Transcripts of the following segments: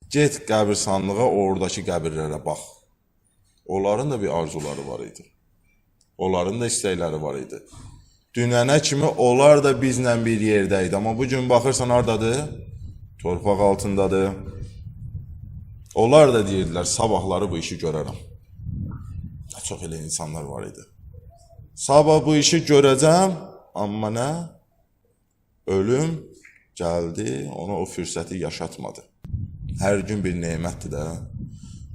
Get qəbirstanlığa, oradakı qəbirlərə bax. Onların da bir arzuları var idi. Onların da istəkləri var idi. Dünənə kimi onlar da bizlə bir yerdə idi. Amma bugün baxırsan hardadır? Torpaq altındadır. Onlar da deyirdilər, sabahları bu işi görərəm. Çox elə insanlar var idi. Sabah bu işi görəcəm, amma nə? Ölüm gəldi, ona o fürsəti yaşatmadı. Hər gün bir nemətdir də.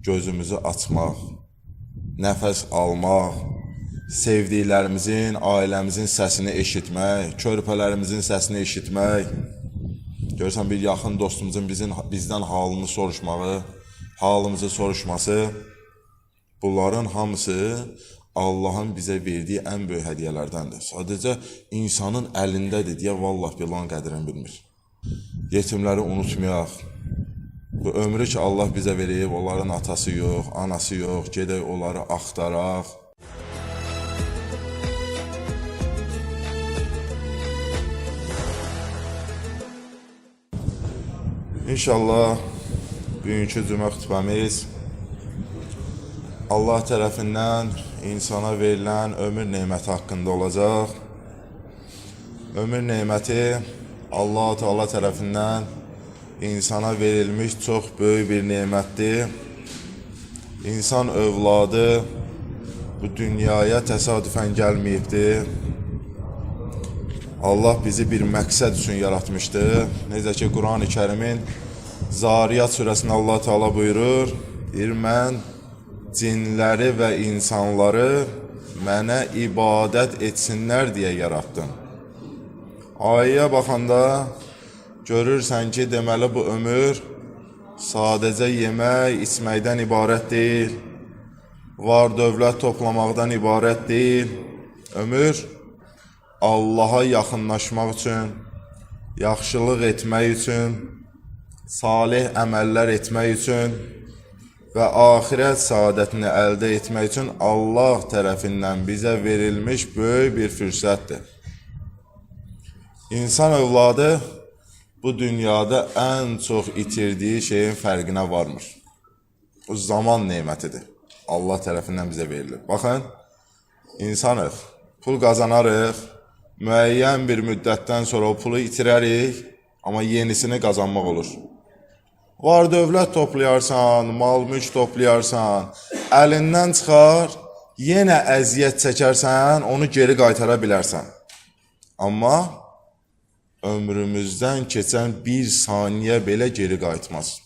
Gözümüzü açmaq, nəfəs almaq, sevdiklərimizin, ailəmizin səsini eşitmək, körpələrimizin səsini eşitmək. Görürsən, bir yaxın dostumuzun bizdən halını soruşmağı, halımızı soruşması, bunların hamısı Allahın bizə verdiyi ən böyük hədiyyələrdəndir. Sadəcə insanın əlindədir deyə vallah bilan qədrini bilmir. Yetimləri unutmayaq. Bu ömrü ki Allah bizə verib, onların atası yox, anası yox, gedək onları axtaraq. İnşallah bugünkü cümə xutbəmiz Allah tərəfindən insana verilən ömür neməti haqqında olacaq. Ömür neməti Allah-u Teala tərəfindən insana verilmiş çox böyük bir nemətdir. İnsan övladı bu dünyaya təsadüfən gəlməyibdir. Allah bizi bir məqsəd üçün yaratmışdır. Necə ki, Quran-ı Kərimin Zariyat surəsində Allah Teala buyurur, mən cinləri və insanları mənə ibadət etsinlər deyə yarattım. Ayəyə baxanda görürsən ki, deməli bu ömür sadəcə yemək, içməkdən ibarət deyil, var dövlət toplamaqdan ibarət deyil. Ömür Allaha yaxınlaşmaq üçün, yaxşılıq etmək üçün, salih əməllər etmək üçün və axirət saadətini əldə etmək üçün Allah tərəfindən bizə verilmiş böyük bir fürsətdir. İnsan övladı bu dünyada ən çox itirdiyi şeyin fərqinə varmır. Bu zaman nemətidir. Allah tərəfindən bizə verilir. Baxın, insanıq, pul qazanarıq, müəyyən bir müddətdən sonra o pulu itirərik, amma yenisini qazanmaq olur. Var dövlət toplayarsan, mal-mülk toplayarsan, əlindən çıxar, yenə əziyyət çəkərsən, onu geri qaytara bilərsən. Amma ömrümüzdən keçən bir saniyə belə geri qayıtmaz.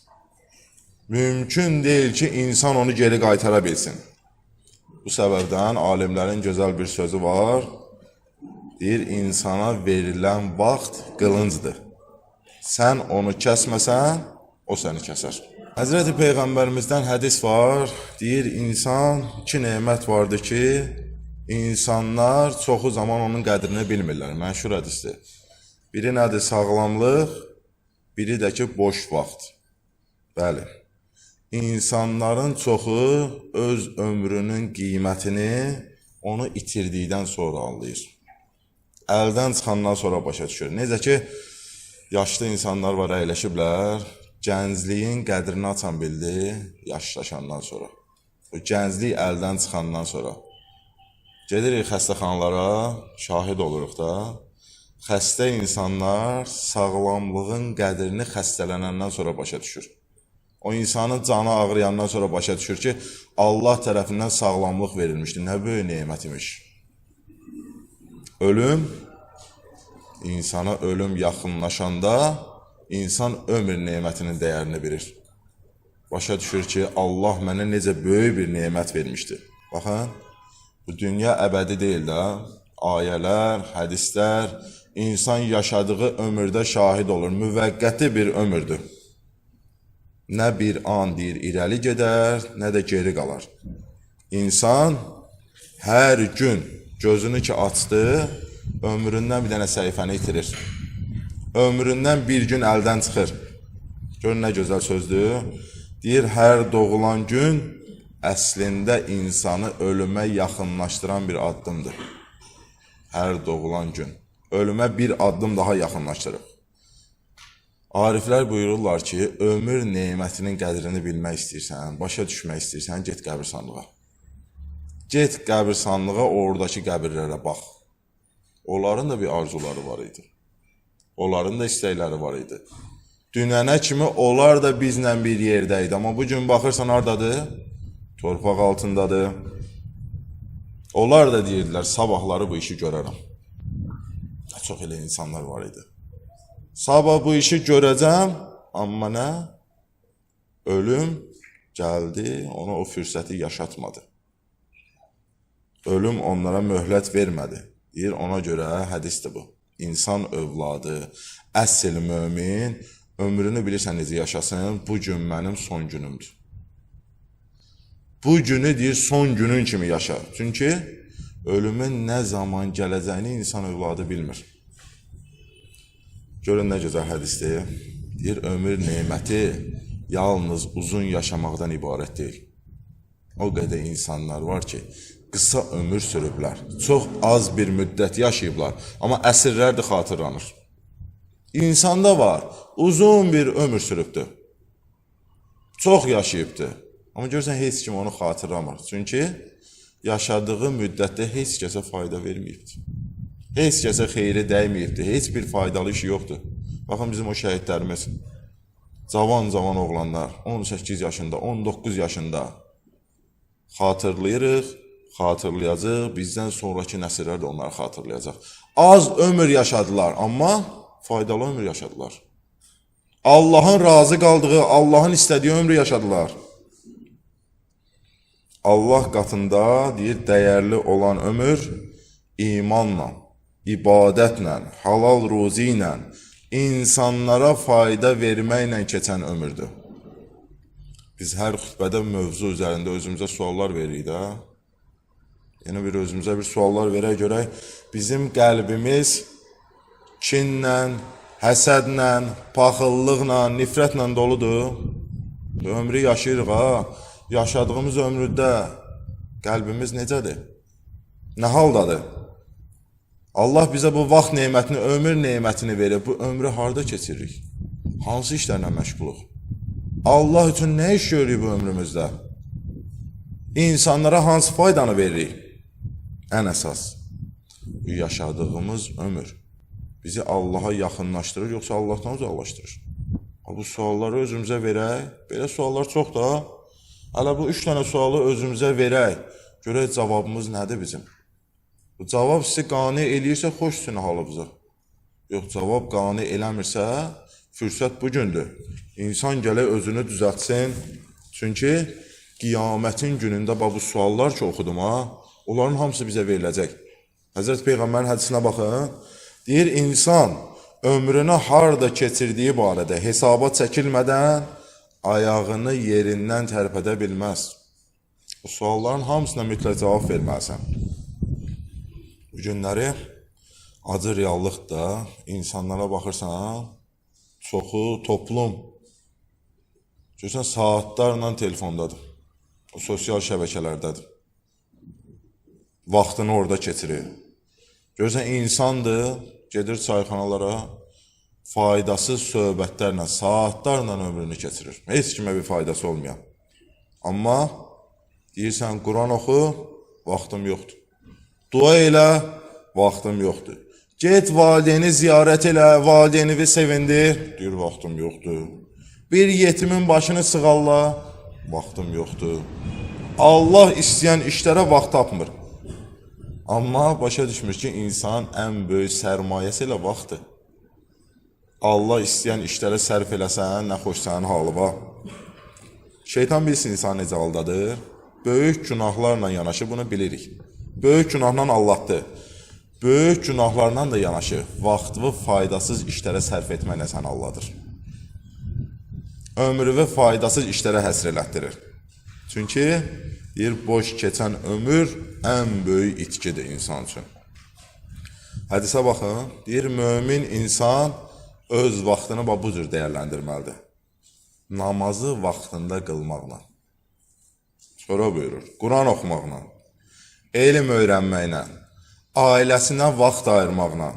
Mümkün deyil ki, insan onu geri qaytara bilsin. Bu səbəbdən alimlərin gözəl bir sözü var. Deyir, insana verilən vaxt qılıncdır. Sən onu kəsməsən, o səni kəsər. Həzrəti Peyğəmbərimizdən hədis var. Deyir, insan iki nemət vardır ki, insanlar çoxu zaman onun qədrini bilmirlər. Məşhur hədisdir. Biri nədir? Sağlamlıq, biri də ki, boş vaxt. Bəli. İnsanların çoxu öz ömrünün qiymətini onu itirdikdən sonra anlayır. Əldən çıxandan sonra başa düşür. Necə ki, yaşlı insanlar var, əyləşiblər, gəncliyin qədrini açan bildi, yaşlaşandan sonra. O gənclik əldən çıxandan sonra. Gedirik xəstəxanalara, şahid oluruq da, xəstə insanlar sağlamlığın qədrini xəstələnəndən sonra başa düşür. O insanın canı ağrıyandan sonra başa düşür ki, Allah tərəfindən sağlamlıq verilmişdir. Nə böyük nemət imiş. Ölüm, insana ölüm yaxınlaşanda insan ömür nemətinin dəyərini bilir. Başa düşür ki, Allah mənə necə böyük bir nemət vermişdir. Baxın, bu dünya əbədi deyil də, ayələr, hədislər, insan yaşadığı ömürdə şahid olur. Müvəqqəti bir ömürdür. Nə bir an deyir, irəli gedər, nə də geri qalar. İnsan hər gün gözünü ki açdı, ömründən bir dənə səhifəni itirir. Ömründən bir gün əldən çıxır. Görün nə gözəl sözdür. Deyir, hər doğulan gün əslində insanı ölümə yaxınlaşdıran bir addımdır. Hər doğulan gün ölümə bir addım daha yaxınlaşdırır. Ariflər buyururlar ki, ömür nemətinin qədrini bilmək istəyirsən, başa düşmək istəyirsən, get qəbirstanlığa. Get qəbirstanlığa, oradakı qəbirlərə bax. Onların da bir arzuları var idi. Onların da istəkləri var idi. Dünənə kimi onlar da bizlə bir yerdə idi. Amma bugün baxırsan hardadır? Torpaq altındadır. Onlar da deyirdilər, sabahları bu işi görərəm. Çox elə insanlar var idi. Sabah bu işi görəcəm, amma nə? Ölüm gəldi, ona o fürsəti yaşatmadı. Ölüm onlara möhlət vermədi. Deyir, ona görə hədisdir bu. İnsan övladı, əsl mömin, ömrünü bilirsən necə yaşasın, bu gün mənim son günümdür. Bu günü deyir, son günün kimi yaşa. Çünki ölümün nə zaman gələcəyini insan övladı bilmir. Görün nə gözəl hədisdir. Deyir, ömür neməti yalnız uzun yaşamaqdan ibarət deyil. O qədər insanlar var ki, qısa ömür sürüblər. Çox az bir müddət yaşayıblar, amma əsrlərdir xatırlanır. İnsanda var, uzun bir ömür sürübdür. Çox yaşayıbdır. Amma görürsən, heç kim onu xatırlamır. Çünki yaşadığı müddətdə heç kəsə fayda verməyibdir. Heç kəsə xeyri dəyməyibdir. Heç bir faydalı işi yoxdur. Baxın, bizim o şəhidlərimiz. Cavan oğlanlar, 18 yaşında, 19 yaşında xatırlayırıq, xatırlayacaq, bizdən sonraki nəsillər də onları xatırlayacaq. Az ömür yaşadılar, amma faydalı ömür yaşadılar. Allahın razı qaldığı, Allahın istədiyi ömrü yaşadılar. Allah qatında deyir, dəyərli olan ömür imanla, ibadətlə, halal ruzi ilə, insanlara fayda verməklə keçən ömürdür. Biz hər xütbədə mövzu üzərində özümüzə suallar veririk də. Yəni bir özümüzə bir suallar verək görək. Bizim qəlbimiz kinlə, həsədlə, paxıllıqla, nifrətlə doludur. Ömrü yaşayırıq ha. Yaşadığımız ömrüdə qəlbimiz necədir? Nə haldadır? Allah bizə bu vaxt nemətini, ömür nemətini verir. Bu ömrü harda keçiririk? Hansı işlərlə məşğuluq? Allah üçün nə iş görürük bu ömrümüzdə? İnsanlara hansı faydanı veririk? Ən əsas, bu yaşadığımız ömür bizi Allaha yaxınlaşdırır, yoxsa Allahdan uzaqlaşdırır? Bu sualları özümüzə verək. Belə suallar çox da. Hələ bu 3 dənə sualı özümüzə verək. Görək cavabımız nədir bizim? Bu cavab sizi qane eləyirsə, xoşsun halımıza. Yox, cavab qane eləmirsə, fürsət bugündür. İnsan gələk özünü düzəltsin. Çünki qiyamətin günündə bu suallar ki oxudum ha, onların hamısı bizə veriləcək. Həzrət Peyğəmbərin hədisinə baxın. Deyir, insan ömrünü harda keçirdiyi barədə hesaba çəkilmədən ayağını yerindən tərpədə bilməz. Bu sualların hamısına mütləq cavab verməlisən. Bu günləri acı reallıqda insanlara baxırsan, çoxu toplum. Görürsən, saatlarla telefondadır. O sosial şəbəkələrdədir. Vaxtını orada keçirir. Görürsən, insandır, gedir çayxanalara, faydasız söhbətlərlə, saatlarla ömrünü keçirir. Heç kimə bir faydası olmayan. Amma deyirsən, Quran oxu, vaxtım yoxdur. Dua elə, vaxtım yoxdur. Get valideyni ziyarət elə, valideyni sevindir, deyir, vaxtım yoxdur. Bir yetimin başını sığalla, vaxtım yoxdur. Allah istəyən işlərə vaxt tapmır. Amma başa düşmür ki, insan ən böyük sərmayəsi ilə vaxtdır. Allah istəyən işlərə sərf eləsən, nə xoş sənin halı var. Şeytan bilsin insan necə aldadır. Böyük günahlarla yanaşı bunu bilirik. Böyük günahla Allahdır. Böyük günahlarla da yanaşı vaxtını faydasız işlərə sərf etməklə sən Allahdır. Ömrünü faydasız işlərə həsr elətdirir. Çünki deyir, boş keçən ömür ən böyük itkidir insan üçün. Hədisə baxın, deyir, mömin insan öz vaxtını bu cür dəyərləndirməlidir. Namazı vaxtında qılmaqla. Sonra buyurur, Quran oxumaqla, elm öyrənməklə, ailəsinə vaxt ayırmaqla,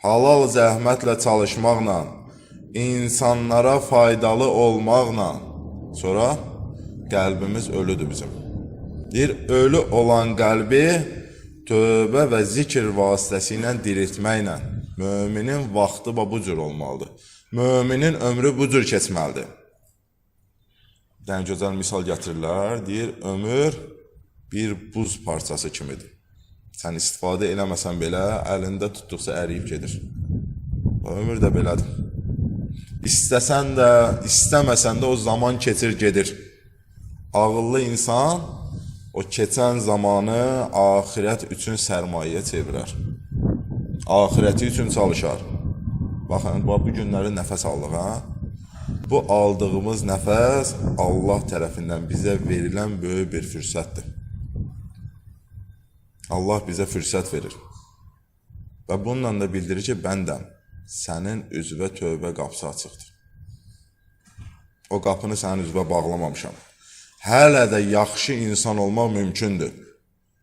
halal zəhmətlə çalışmaqla, insanlara faydalı olmaqla, sonra qəlbimiz ölüdür bizim. Deyir, ölü olan qəlbi tövbə və zikr vasitəsilə diriltməklə müminin vaxtı bu cür olmalıdır. Müminin ömrü bu cür keçməlidir. Gözəl misal gətirirlər, deyir, ömür bir buz parçası kimidir. Sən istifadə eləməsən belə, əlində tutduqca əriyib gedir. Ömür də belədir. İstəsən də, istəməsən də o zaman keçir, gedir. Ağıllı insan o keçən zamanı axirət üçün sərmayə çevirər. Axirəti üçün çalışar. Baxın, bu günləri nəfəs aldıq, ha? Bu aldığımız nəfəs Allah tərəfindən bizə verilən böyük bir fürsətdir. Allah bizə fürsət verir. Və bununla da bildirir ki, bəndəm, sənin üzvə tövbə qapısı açıqdır. O qapını sənin üzvə bağlamamışam. Hələ də yaxşı insan olmaq mümkündür.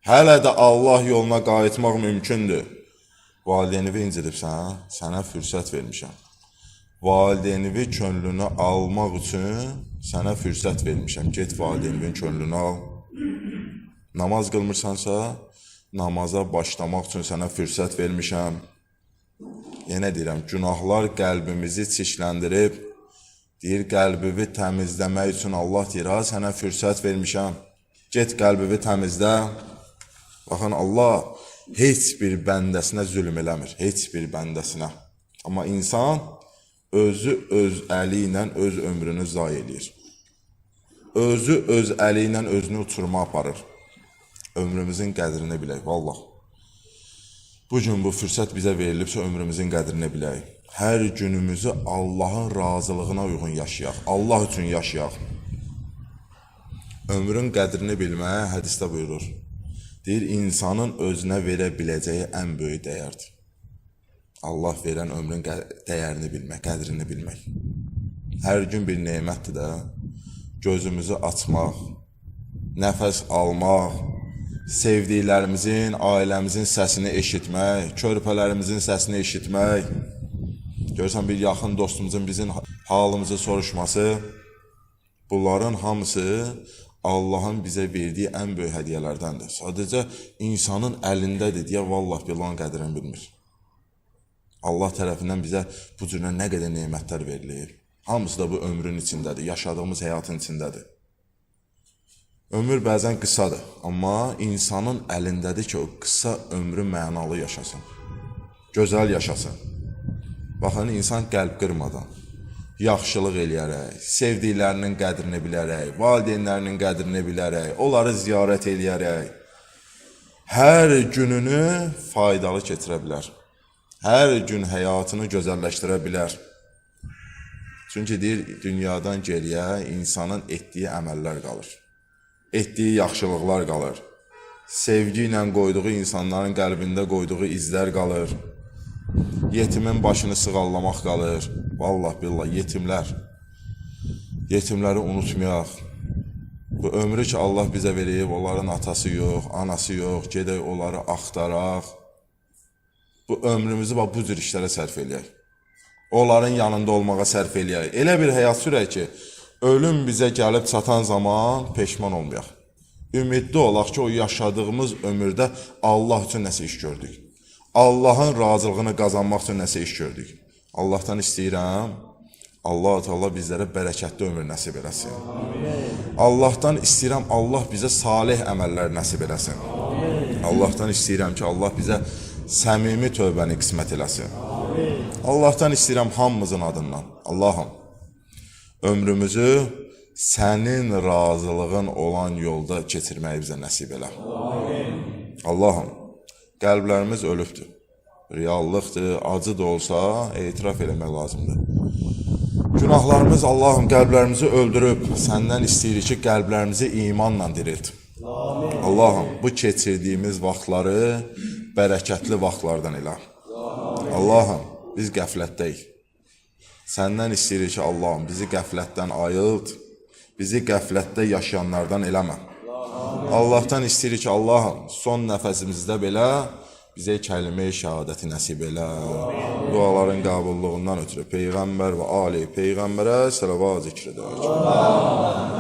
Hələ də Allah yoluna qayıtmaq mümkündür. Valideynivi incidibsən, sənə fürsət vermişəm. Valideynivi könlünü almaq üçün sənə fürsət vermişəm. Get valideynivin könlünü al. Namaz qılmırsansa, namaza başlamaq üçün sənə fürsət vermişəm. Yenə deyirəm, günahlar qəlbimizi çirkləndirib, deyir, qəlbimi təmizləmək üçün Allah deyir, sənə fürsət vermişəm. Get qəlbimi təmizlə. Baxın, Allah heç bir bəndəsinə zülm eləmir, heç bir bəndəsinə. Amma insan özü öz əli ilə öz ömrünü zay edir. Özü öz əli ilə özünü uçurma aparır. Ömrümüzün qədrini bilək, vallah. Bugün bu fürsət bizə verilibsə ömrümüzün qədrini bilək. Hər günümüzü Allahın razılığına uyğun yaşayaq. Allah üçün yaşayaq. Ömrün qədrini bilməyə hədisdə buyurur. Deyir, insanın özünə verə biləcəyi ən böyük dəyərdir. Allah verən ömrün dəyərini bilmək, qədrini bilmək. Hər gün bir nemətdir də. Gözümüzü açmaq, nəfəs almaq, sevdiklərimizin, ailəmizin səsini eşitmək, körpələrimizin səsini eşitmək. Görürsən, bir yaxın dostumuzun bizim halımızı soruşması, bunların hamısı Allahın bizə verdiyi ən böyük hədiyyələrdəndir. Sadəcə insanın əlindədir deyə vallah bilan qədrini bilmir. Allah tərəfindən bizə bu cürlə nə qədər nemətlər verilir. Hamısı da bu ömrün içindədir, yaşadığımız həyatın içindədir. Ömür bəzən qısadır, amma insanın əlindədir ki, o qısa ömrü mənalı yaşasın, gözəl yaşasın. Baxın, insan qəlb qırmadan, yaxşılıq eləyərək, sevdiklərinin qədrini bilərək, valideynlərinin qədrini bilərək, onları ziyarət eləyərək, hər gününü faydalı keçirə bilər. Hər gün həyatını gözəlləşdirə bilər. Çünki deyir, dünyadan geriyə insanın etdiyi əməllər qalır. Etdiyi yaxşılıqlar qalır. Sevgi ilə qoyduğu insanların qəlbində qoyduğu izlər qalır. Yetimin başını sığallamaq qalır. Vallah billah, yetimləri unutmayaq. Bu ömrü ki Allah bizə verib, onların atası yox, anası yox, gedək onları axtaraq. Bu ömrümüzü bu cür işlərə sərf eləyək. Onların yanında olmağa sərf eləyək. Elə bir həyat sürək ki, ölüm bizə gəlib çatan zaman peşman olmayaq. Ümidli olaq ki, o yaşadığımız ömürdə Allah üçün nəsə iş gördük. Allahın razılığını qazanmaq üçün nəsə iş gördük. Allahdan istəyirəm, Allah-u Teala bizlərə bərəkətli ömür nəsib eləsin. Allahdan istəyirəm, Allah bizə salih əməllər nəsib eləsin. Allahdan istəyirəm ki, Allah bizə səmimi tövbəni qismət eləsin. Allahdan istəyirəm hamımızın adından. Allahım, ömrümüzü sənin razılığın olan yolda keçirməyi bizə nəsib elə. Allahım, qəlblərimiz ölübdür. Reallıqdır, acı da olsa etiraf eləmək lazımdır. Günahlarımız Allahım qəlblərimizi öldürüb, səndən istəyirik ki, qəlblərimizi imanla dirilt. Allahım, bu keçirdiyimiz vaxtları bərəkətli vaxtlardan elə. Allahım, biz qəflətdəyik. Səndən istəyirik ki, Allahım, bizi qəflətdən ayılt, bizi qəflətdə yaşayanlardan eləmə. Allahdan istəyirik ki, Allahım, son nəfəsimizdə belə bizə kəlmə-i şəhadəti nəsib elə. Duaların qəbulluğundan ötürü Peyğəmbər və ali Peyğəmbərə səlavat zikr edək.